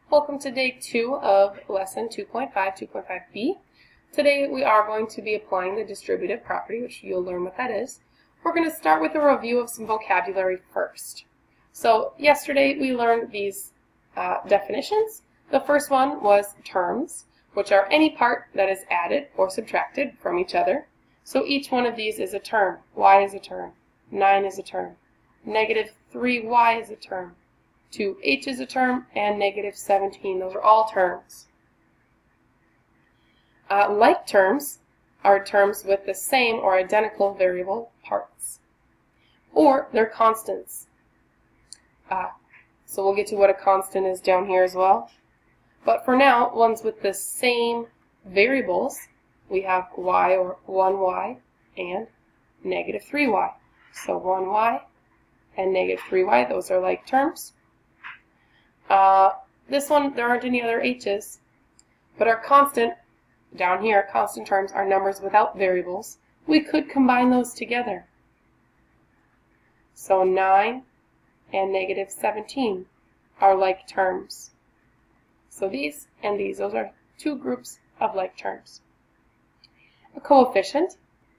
Welcome to day 2 of lesson 2.5, 2.5b. Today we are going to be applying the distributive property, which you'll learn what that is. We're going to start with a review of some vocabulary first. So yesterday we learned these definitions. The first one was terms, which are any part that is added or subtracted from each other. So each one of these is a term. Y is a term. 9 is a term. Negative 3y is a term. 2h is a term, and negative 17. Those are all terms. Like terms are terms with the same or identical variable parts, or they're constants. So we'll get to what a constant is down here as well. But for now, ones with the same variables, we have y or 1y and negative 3y. So 1y and negative 3y, those are like terms. This one, there aren't any other h's, but our constant, down here, constant terms are numbers without variables. We could combine those together. So 9 and negative 17 are like terms. So these and these, those are two groups of like terms. A coefficient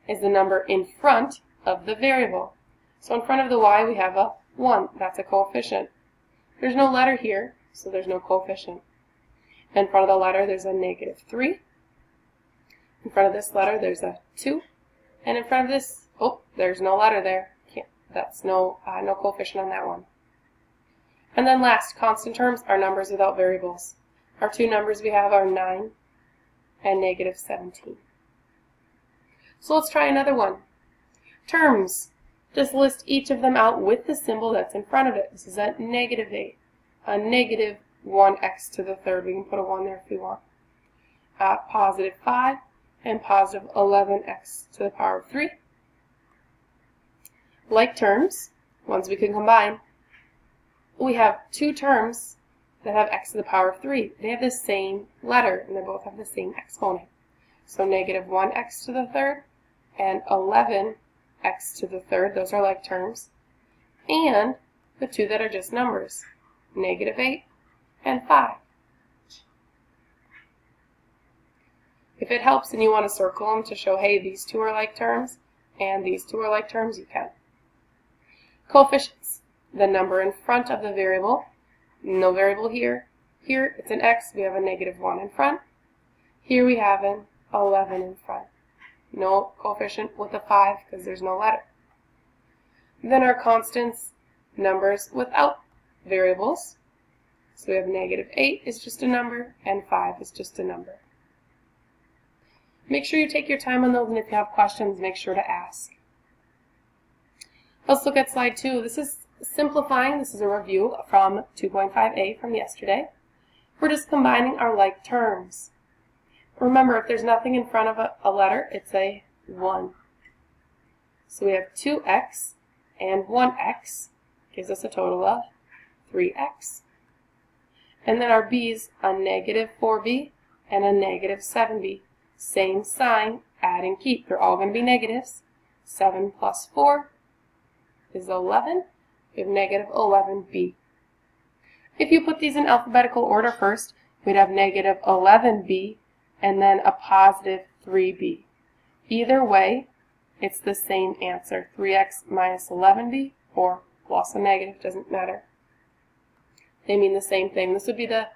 is the number in front of the variable. So in front of the y we have a 1, that's a coefficient. There's no letter here, so there's no coefficient. In front of the letter, there's a negative 3. In front of this letter, there's a 2. And in front of this, oh, there's no letter there. That's no coefficient on that one. And then last, constant terms are numbers without variables. Our two numbers we have are 9 and negative 17. So let's try another one. Terms. Just list each of them out with the symbol that's in front of it. This is a negative 8, a negative 1x to the third. We can put a 1 there if we want. Positive 5 and positive 11x to the power of 3. Like terms, ones we can combine, we have two terms that have x to the power of 3. They have the same letter, and they both have the same exponent. So negative 1x to the third and 11x to the third, those are like terms, and the two that are just numbers, negative 8 and 5. If it helps and you want to circle them to show, hey, these two are like terms and these two are like terms, you can. Coefficients, the number in front of the variable. No variable here. Here it's an x, we have a negative 1 in front. Here we have an 11 in front. No coefficient with a 5 because there's no letter. Then our constants, numbers without variables. So we have negative 8 is just a number and 5 is just a number. Make sure you take your time on those, and if you have questions, make sure to ask. Let's look at slide 2. This is simplifying. This is a review from 2.5a from yesterday. We're just combining our like terms. Remember, if there's nothing in front of a letter, it's a 1. So we have 2x and 1x gives us a total of 3x. And then our b's, a negative 4b and a negative 7b. Same sign, add and keep. They're all going to be negatives. 7 plus 4 is 11. We have negative 11b. If you put these in alphabetical order first, we'd have negative 11b and then a positive 3b. Either way, it's the same answer. 3x minus 11b or plus a negative, doesn't matter. They mean the same thing. This would be the,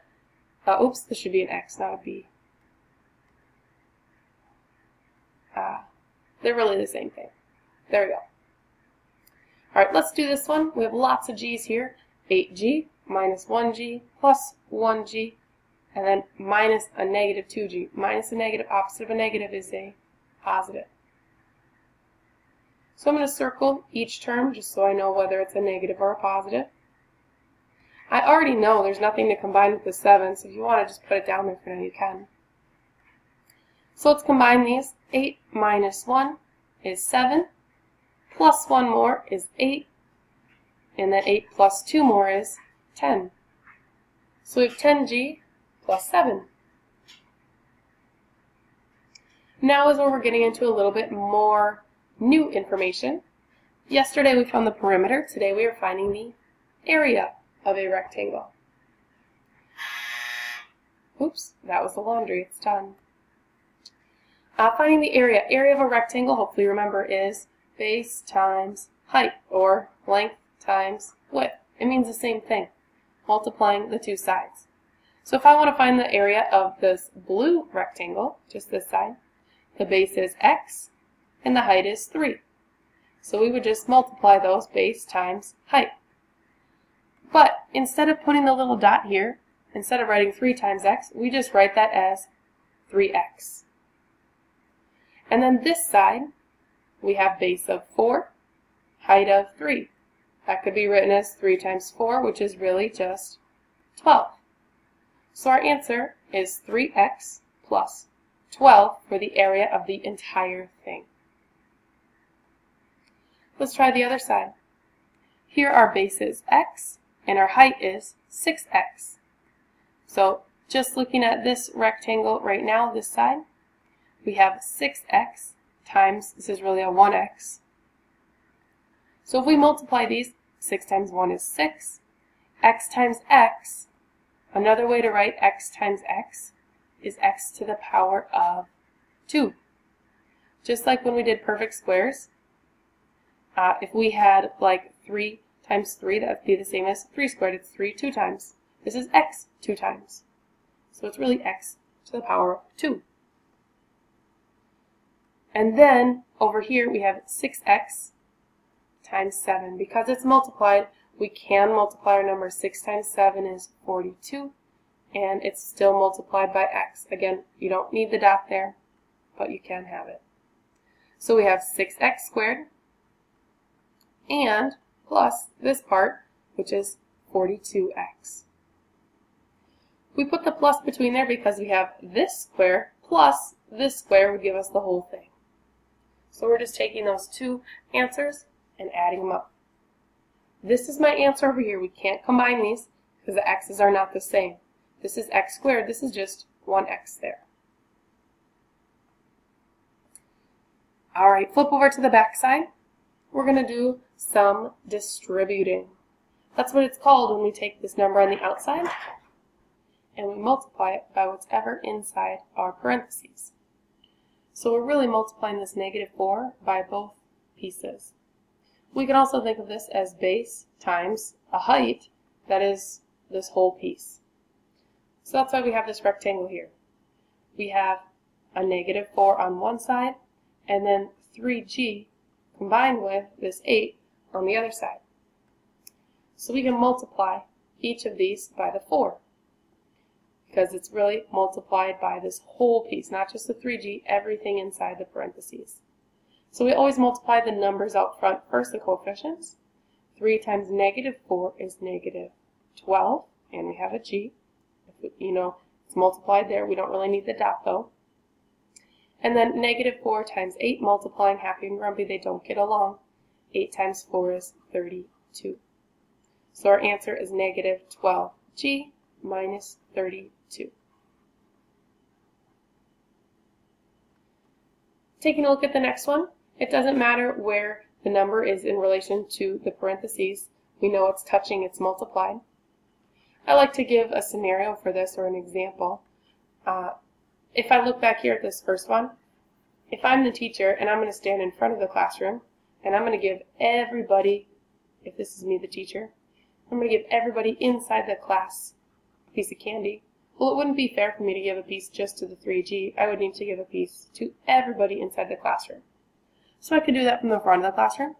oops, this should be an x, not a b. They're really the same thing. There we go. Alright, let's do this one. We have lots of g's here. 8g minus 1g plus 1g. And then minus a negative 2g. Minus a negative, opposite of a negative is a positive. So I'm going to circle each term just so I know whether it's a negative or a positive. I already know there's nothing to combine with the 7, so if you want to just put it down there for now, you can. So let's combine these. 8 minus 1 is 7. Plus 1 more is 8. And then 8 plus 2 more is 10. So we have 10g plus 7. Now is where we're getting into a little bit more new information. Yesterday we found the perimeter. Today we are finding the area of a rectangle. Oops, that was the laundry. It's done. Finding the area. Area of a rectangle, hopefully remember, is base times height, or length times width. It means the same thing, multiplying the two sides. So if I want to find the area of this blue rectangle, just this side, the base is x and the height is 3. So we would just multiply those, base times height. But instead of putting the little dot here, instead of writing 3 times x, we just write that as 3x. And then this side, we have base of 4, height of 3. That could be written as 3 times 4, which is really just 12. So our answer is 3x plus 12 for the area of the entire thing. Let's try the other side. Here our base is x, and our height is 6x. So just looking at this rectangle right now, this side, we have 6x times, this is really a 1x. So if we multiply these, 6 times 1 is 6. X times x, another way to write x times x is x to the power of 2. Just like when we did perfect squares, if we had like 3 times 3, that would be the same as 3 squared. It's 3 2 times. This is x 2 times. So it's really x to the power of 2. And then over here we have 6x times 7. Because it's multiplied, we can multiply our number. 6 times 7 is 42, and it's still multiplied by x. Again, you don't need the dot there, but you can have it. So we have 6x squared and plus this part, which is 42x. We put the plus between there because we have this square plus this square would give us the whole thing. So we're just taking those two answers and adding them up. This is my answer over here. We can't combine these because the x's are not the same. This is x squared. This is just 1x there. Alright, flip over to the back side. We're going to do some distributing. That's what it's called when we take this number on the outside and we multiply it by whatever inside our parentheses. So we're really multiplying this -4 by both pieces. We can also think of this as base times a height, that is this whole piece. So that's why we have this rectangle here. We have a -4 on one side and then 3g combined with this 8 on the other side. So we can multiply each of these by the 4 because it's really multiplied by this whole piece, not just the 3g, everything inside the parentheses. So we always multiply the numbers out front first, the coefficients. 3 times -4 is -12, and we have a g. If it's multiplied there. We don't really need the dot though. And then -4 times 8, multiplying happy and grumpy, they don't get along. 8 times 4 is 32. So our answer is -12g minus 32. Taking a look at the next one, it doesn't matter where the number is in relation to the parentheses. We know it's touching, it's multiplied. I like to give a scenario for this, or an example. If I look back here at this first one, if I'm the teacher and I'm going to stand in front of the classroom and I'm going to give everybody, if this is me the teacher, I'm going to give everybody inside the class a piece of candy. Well, it wouldn't be fair for me to give a piece just to the 3G. I would need to give a piece to everybody inside the classroom. So I could do that from the front of the classroom,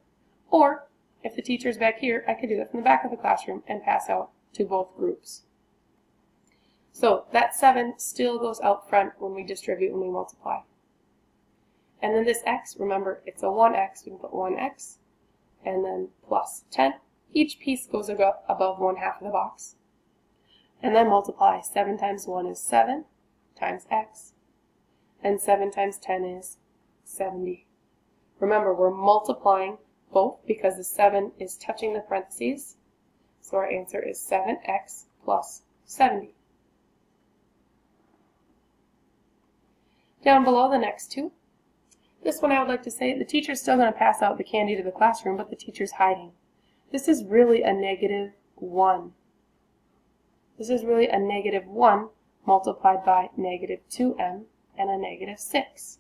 or if the teacher's back here, I could do that from the back of the classroom and pass out to both groups. So that 7 still goes out front when we distribute, when we multiply. And then this x, remember it's a 1x, we can put 1x, and then plus 10. Each piece goes above 1/2 of the box. And then multiply. 7 times 1 is 7 times x, and 7 times 10 is 70. Remember, we're multiplying both because the 7 is touching the parentheses. So our answer is 7x plus 70. Down below, the next two. This one I would like to say, the teacher's still going to pass out the candy to the classroom, but the teacher's hiding. This is really a -1. This is really a -1 multiplied by negative 2m and a negative 6.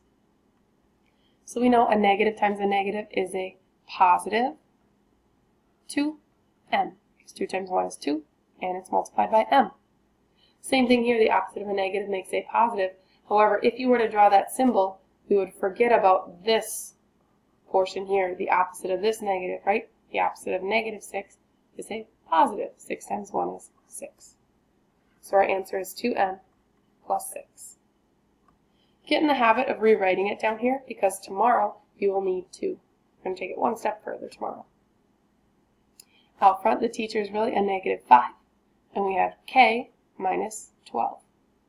So we know a negative times a negative is a positive 2m, because 2 times 1 is 2, and it's multiplied by m. Same thing here, the opposite of a negative makes a positive. However, if you were to draw that symbol, we would forget about this portion here, the opposite of this negative, right? The opposite of negative 6 is a positive. 6 times 1 is 6. So our answer is 2m plus 6. Get in the habit of rewriting it down here, because tomorrow you will need to. We're going to take it one step further tomorrow. Out front, the teacher is really a negative 5, and we have k minus 12,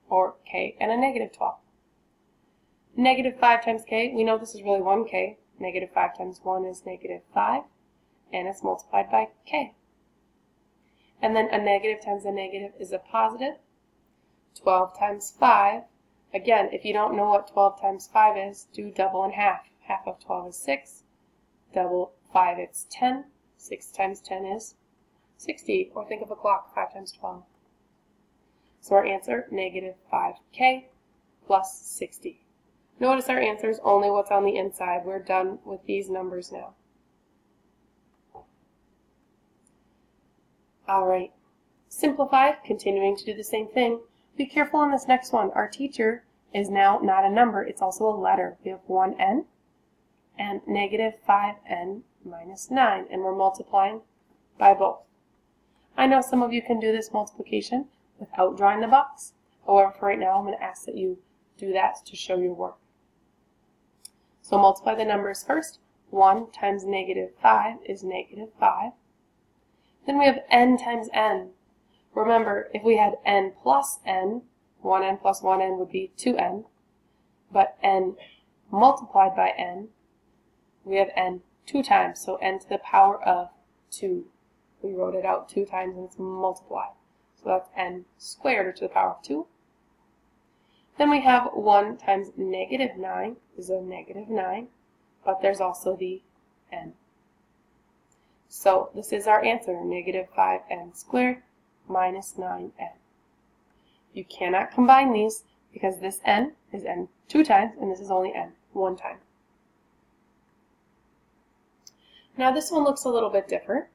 or k and a negative 12. Negative 5 times k, we know this is really 1k. Negative 5 times 1 is negative 5, and it's multiplied by k. And then a negative times a negative is a positive. 12 times 5, again, if you don't know what 12 times 5 is, do double and half. Half of 12 is 6. Double 5, it's 10. 6 times 10 is 60, or think of a clock, 5 times 12. So our answer, negative 5k plus 60. Notice our answer is only what's on the inside. We're done with these numbers now. Alright, simplify, continuing to do the same thing. Be careful on this next one. Our teacher is now not a number, it's also a letter. We have 1n and negative 5n minus 9, and we're multiplying by both. I know some of you can do this multiplication without drawing the box. However, for right now, I'm going to ask that you do that to show your work. So multiply the numbers first. 1 times negative 5 is negative 5. Then we have n times n. Remember, if we had n plus n, 1n plus 1n would be 2n. But n multiplied by n, we have n 2 times, so n to the power of 2. We wrote it out 2 times and it's multiplied. So that's n squared, or to the power of 2. Then we have 1 times negative 9 is a negative 9, but there's also the n. So this is our answer, negative 5n squared minus 9n. You cannot combine these because this n is n 2 times and this is only n 1 time. Now this one looks a little bit different.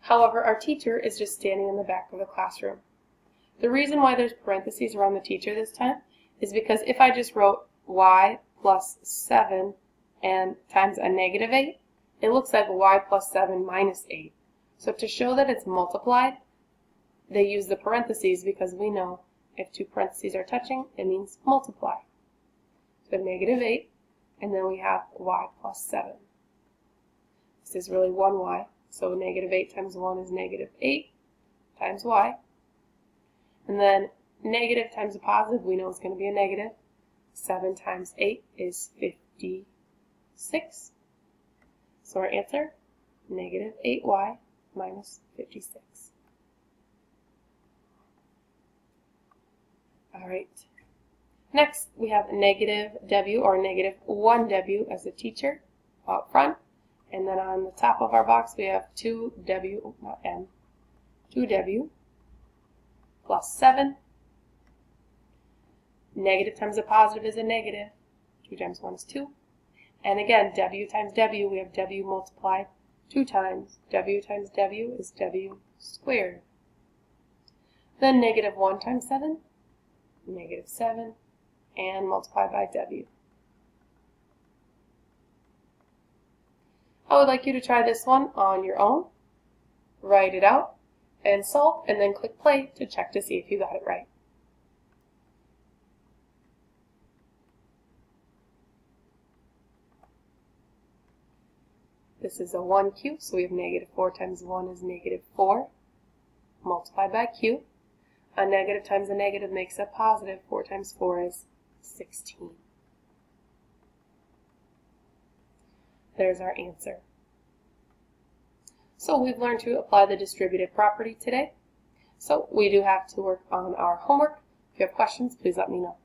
However, our teacher is just standing in the back of the classroom. The reason why there's parentheses around the teacher this time is because if I just wrote y plus 7 and times a negative 8, it looks like y plus 7 minus 8. So to show that it's multiplied, they use the parentheses because we know if two parentheses are touching, it means multiply. So negative 8, and then we have y plus 7. This is really 1y, so negative 8 times 1 is negative 8 times y. And then negative times a positive, we know it's going to be a negative. 7 times 8 is 56. So our answer, negative 8y minus 56. Alright. Next, we have negative w, or negative 1w as a teacher out front. And then on the top of our box, we have 2w, not n, 2w plus 7. Negative times a positive is a negative. 2 times 1 is 2. And again, w times w, we have w multiplied 2 times. W times w is w squared. Then negative 1 times 7, negative 7, and multiplied by w. I would like you to try this one on your own. Write it out and solve, and then click play to check to see if you got it right. This is a 1 cube, so we have negative 4 times 1 is negative 4, multiplied by q. A negative times a negative makes a positive. 4 times 4 is 16. There's our answer. So we've learned to apply the distributive property today. So we do have to work on our homework. If you have questions, please let me know.